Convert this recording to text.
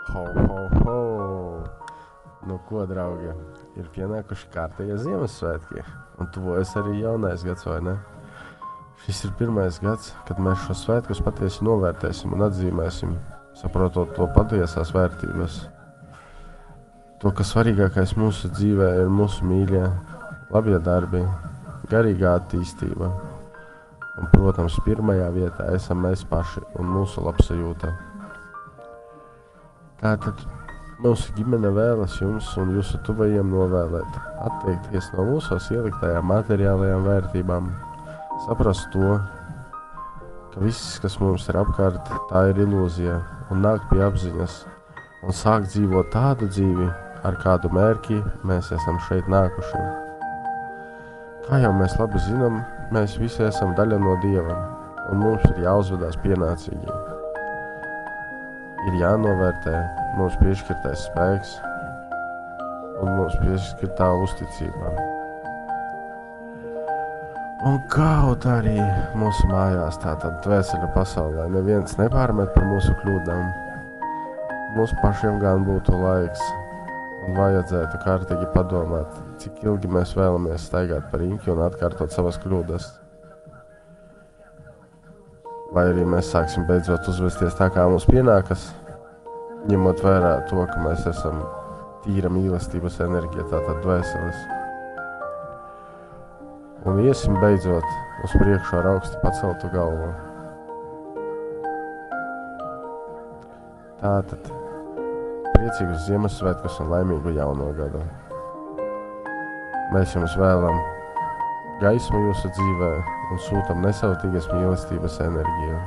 Ho, ho, ho! Nu ko, draugi, ir pienākuši kārtējie Ziemassvētki, un tuvojas arī jaunais gads, vai ne? Šis ir pirmais gads, kad mēs šo svētkus patiesi novērtēsim un atzīmēsim, saprotot to patiesās vērtības. To, ka svarīgākais mūsu dzīvē ir mūsu mīļie, labie darbi, garīgā attīstība, un, protams, pirmajā vietā esam mēs paši un mūsu labsajūta. Tātad mūsu ģimene vēlas jums un jūsu tuvajiem novēlēt atteikties no mūsos ieliktajām materiālajām vērtībām, saprast to, ka viss, kas mums ir apkārt, tā ir ilūzija un nāk pie apziņas un sāk dzīvot tādu dzīvi, ar kādu mērķi mēs esam šeit nākuši. Kā jau mēs labi zinām, mēs visi esam daļa no Dieva un mums ir jāuzvedās pienācīgi. Ir jānovērtē mums piešķirtais spēks un mums piešķirtā uzticība. Un kaut arī mūsu mājās, tātad dvēseļa pasaulē, neviens nepārmet par mūsu kļūdām. Mums pašiem gan būtu laiks un vajadzētu kārtīgi padomāt, cik ilgi mēs vēlamies staigāt pa riņķi un atkārtot savas kļūdas. Vai arī mēs sāksim beidzot uzvesties tā, kā mums pienākas, ņemot vērā to, ka mēs esam tīra mīlestības enerģija, tātad dvēseles. Un iesim beidzot uz priekšu ar augsti paceltu galvu. Tātad priecīgus Ziemassvētkus un laimīgu jauno gadu. Mēs jums vēlam gaismu jūsu dzīvē un sūtam nesautīgas mīlestības enerģiju.